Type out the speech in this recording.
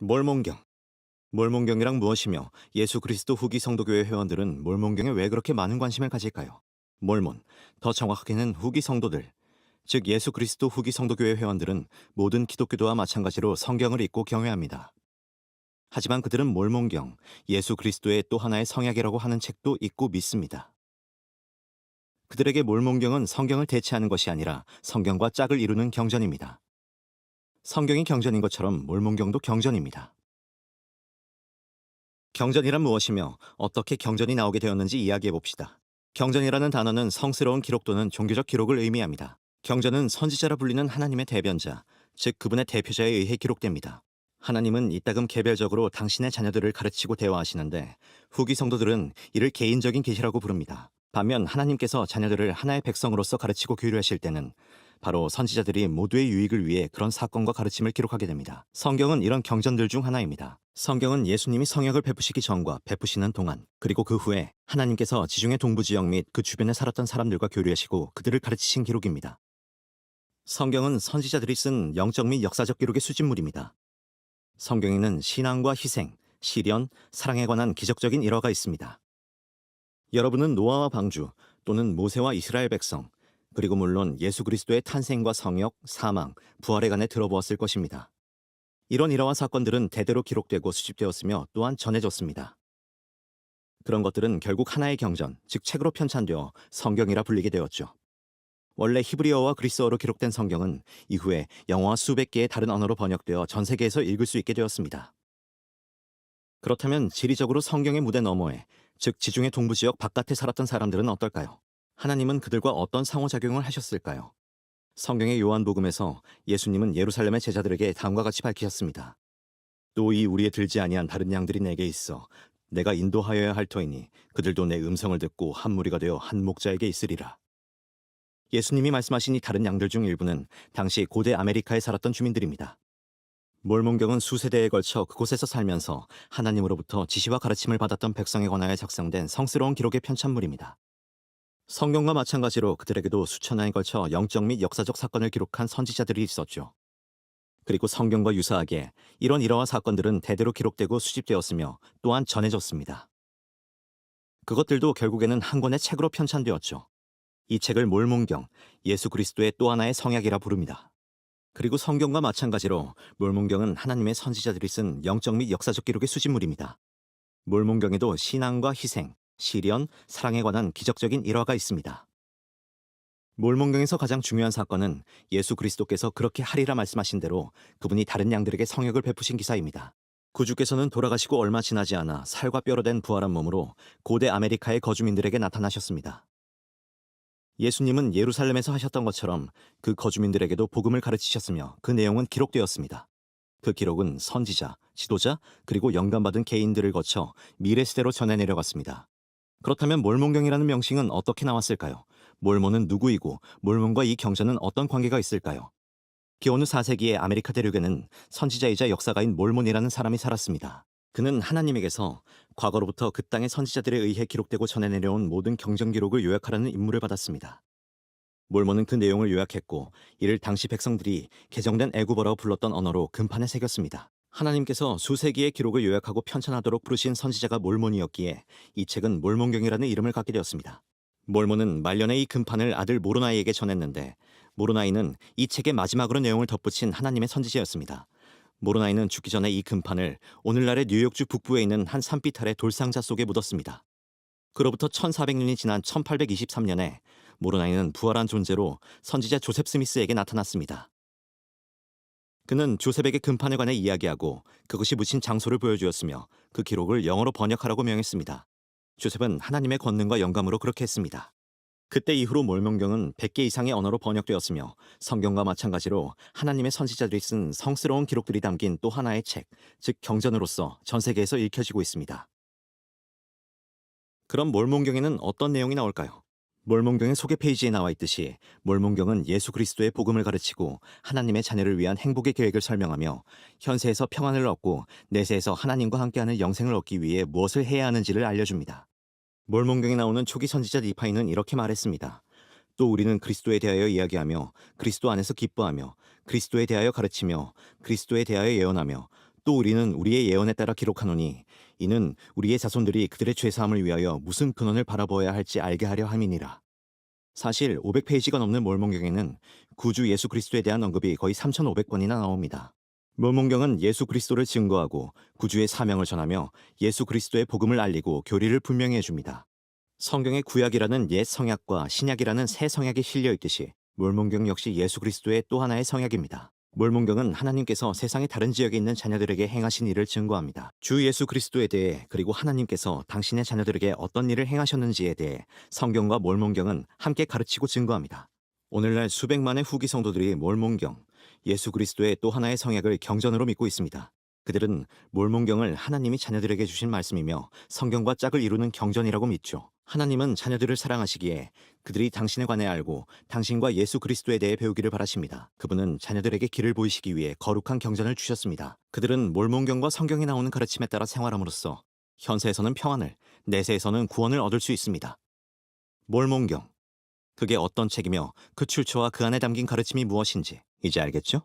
몰몬경. 몰몬경이란 무엇이며 예수 그리스도 후기 성도교회 회원들은 몰몬경에 왜 그렇게 많은 관심을 가질까요? 몰몬, 더 정확하게는 후기 성도들, 즉 예수 그리스도 후기 성도교회 회원들은 모든 기독교도와 마찬가지로 성경을 읽고 경외합니다. 하지만 그들은 몰몬경, 예수 그리스도의 또 하나의 성약이라고 하는 책도 읽고 믿습니다. 그들에게 몰몬경은 성경을 대체하는 것이 아니라 성경과 짝을 이루는 경전입니다. 성경이 경전인 것처럼 몰몬경도 경전입니다. 경전이란 무엇이며 어떻게 경전이 나오게 되었는지 이야기해 봅시다. 경전이라는 단어는 성스러운 기록 또는 종교적 기록을 의미합니다. 경전은 선지자라 불리는 하나님의 대변자, 즉 그분의 대표자에 의해 기록됩니다. 하나님은 이따금 개별적으로 당신의 자녀들을 가르치고 대화하시는데 후기 성도들은 이를 개인적인 계시라고 부릅니다. 반면 하나님께서 자녀들을 하나의 백성으로서 가르치고 교류하실 때는 바로 선지자들이 모두의 유익을 위해 그런 사건과 가르침을 기록하게 됩니다. 성경은 이런 경전들 중 하나입니다. 성경은 예수님이 성역을 베푸시기 전과 베푸시는 동안, 그리고 그 후에 하나님께서 지중해 동부 지역 및 그 주변에 살았던 사람들과 교류하시고 그들을 가르치신 기록입니다. 성경은 선지자들이 쓴 영적 및 역사적 기록의 수집물입니다. 성경에는 신앙과 희생, 시련, 사랑에 관한 기적적인 일화가 있습니다. 여러분은 노아와 방주 또는 모세와 이스라엘 백성, 그리고 물론 예수 그리스도의 탄생과 성역, 사망, 부활에 관해 들어보았을 것입니다. 이런 일화와 사건들은 대대로 기록되고 수집되었으며 또한 전해졌습니다. 그런 것들은 결국 하나의 경전, 즉 책으로 편찬되어 성경이라 불리게 되었죠. 원래 히브리어와 그리스어로 기록된 성경은 이후에 영어와 수백 개의 다른 언어로 번역되어 전 세계에서 읽을 수 있게 되었습니다. 그렇다면 지리적으로 성경의 무대 너머에, 즉 지중해 동부 지역 바깥에 살았던 사람들은 어떨까요? 하나님은 그들과 어떤 상호작용을 하셨을까요? 성경의 요한복음에서 예수님은 예루살렘의 제자들에게 다음과 같이 밝히셨습니다. 또 이 우리에 들지 아니한 다른 양들이 내게 있어 내가 인도하여야 할 터이니 그들도 내 음성을 듣고 한 무리가 되어 한 목자에게 있으리라. 예수님이 말씀하신 이 다른 양들 중 일부는 당시 고대 아메리카에 살았던 주민들입니다. 몰몬경은 수세대에 걸쳐 그곳에서 살면서 하나님으로부터 지시와 가르침을 받았던 백성에 관하여 작성된 성스러운 기록의 편찬물입니다. 성경과 마찬가지로 그들에게도 수천 년에 걸쳐 영적 및 역사적 사건을 기록한 선지자들이 있었죠. 그리고 성경과 유사하게 이런 일화와 사건들은 대대로 기록되고 수집되었으며 또한 전해졌습니다. 그것들도 결국에는 한 권의 책으로 편찬되었죠. 이 책을 몰몬경, 예수 그리스도의 또 하나의 성약이라 부릅니다. 그리고 성경과 마찬가지로 몰몬경은 하나님의 선지자들이 쓴 영적 및 역사적 기록의 수집물입니다. 몰몬경에도 신앙과 희생, 시련, 사랑에 관한 기적적인 일화가 있습니다. 몰몬경에서 가장 중요한 사건은 예수 그리스도께서 그렇게 하리라 말씀하신 대로 그분이 다른 양들에게 성역을 베푸신 기사입니다. 구주께서는 돌아가시고 얼마 지나지 않아 살과 뼈로 된 부활한 몸으로 고대 아메리카의 거주민들에게 나타나셨습니다. 예수님은 예루살렘에서 하셨던 것처럼 그 거주민들에게도 복음을 가르치셨으며 그 내용은 기록되었습니다. 그 기록은 선지자, 지도자, 그리고 영감받은 개인들을 거쳐 미래 시대로 전해 내려갔습니다. 그렇다면 몰몬경이라는 명칭은 어떻게 나왔을까요? 몰몬은 누구이고 몰몬과 이 경전은 어떤 관계가 있을까요? 기원후 4세기의 아메리카 대륙에는 선지자이자 역사가인 몰몬이라는 사람이 살았습니다. 그는 하나님에게서 과거로부터 그 땅의 선지자들에 의해 기록되고 전해 내려온 모든 경전 기록을 요약하라는 임무를 받았습니다. 몰몬은 그 내용을 요약했고 이를 당시 백성들이 개정된 애굽어라고 불렀던 언어로 금판에 새겼습니다. 하나님께서 수세기의 기록을 요약하고 편찬하도록 부르신 선지자가 몰몬이었기에 이 책은 몰몬경이라는 이름을 갖게 되었습니다. 몰몬은 말년에 이 금판을 아들 모로나이에게 전했는데 모로나이는 이 책의 마지막으로 내용을 덧붙인 하나님의 선지자였습니다. 모로나이는 죽기 전에 이 금판을 오늘날의 뉴욕주 북부에 있는 한 산빛 아래 돌상자 속에 묻었습니다. 그로부터 1400년이 지난 1823년에 모로나이는 부활한 존재로 선지자 조셉 스미스에게 나타났습니다. 그는 조셉에게 금판에 관해 이야기하고 그것이 묻힌 장소를 보여주었으며 그 기록을 영어로 번역하라고 명했습니다. 조셉은 하나님의 권능과 영감으로 그렇게 했습니다. 그때 이후로 몰몬경은 100개 이상의 언어로 번역되었으며 성경과 마찬가지로 하나님의 선지자들이 쓴 성스러운 기록들이 담긴 또 하나의 책, 즉 경전으로서 전 세계에서 읽혀지고 있습니다. 그럼 몰몬경에는 어떤 내용이 나올까요? 몰몬경의 소개 페이지에 나와 있듯이 몰몬경은 예수 그리스도의 복음을 가르치고 하나님의 자녀를 위한 행복의 계획을 설명하며 현세에서 평안을 얻고 내세에서 하나님과 함께하는 영생을 얻기 위해 무엇을 해야 하는지를 알려줍니다. 몰몬경에 나오는 초기 선지자 니파이는 이렇게 말했습니다. 또 우리는 그리스도에 대하여 이야기하며 그리스도 안에서 기뻐하며 그리스도에 대하여 가르치며 그리스도에 대하여 예언하며 또 우리는 우리의 예언에 따라 기록하노니 이는 우리의 자손들이 그들의 죄사함을 위하여 무슨 근원을 바라보아야 할지 알게 하려 함이니라. 사실 500페이지가 넘는 몰몬경에는 구주 예수 그리스도에 대한 언급이 거의 3,500번이나 나옵니다. 몰몬경은 예수 그리스도를 증거하고 구주의 사명을 전하며 예수 그리스도의 복음을 알리고 교리를 분명히 해줍니다. 성경의 구약이라는 옛 성약과 신약이라는 새 성약이 실려 있듯이 몰몬경 역시 예수 그리스도의 또 하나의 성약입니다. 몰몬경은 하나님께서 세상의 다른 지역에 있는 자녀들에게 행하신 일을 증거합니다. 주 예수 그리스도에 대해 그리고 하나님께서 당신의 자녀들에게 어떤 일을 행하셨는지에 대해 성경과 몰몬경은 함께 가르치고 증거합니다. 오늘날 수백만의 후기 성도들이 몰몬경, 예수 그리스도의 또 하나의 성약을 경전으로 믿고 있습니다. 그들은 몰몬경을 하나님이 자녀들에게 주신 말씀이며 성경과 짝을 이루는 경전이라고 믿죠. 하나님은 자녀들을 사랑하시기에 그들이 당신에 관해 알고 당신과 예수 그리스도에 대해 배우기를 바라십니다. 그분은 자녀들에게 길을 보이시기 위해 거룩한 경전을 주셨습니다. 그들은 몰몬경과 성경에 나오는 가르침에 따라 생활함으로써 현세에서는 평안을, 내세에서는 구원을 얻을 수 있습니다. 몰몬경, 그게 어떤 책이며 그 출처와 그 안에 담긴 가르침이 무엇인지 이제 알겠죠?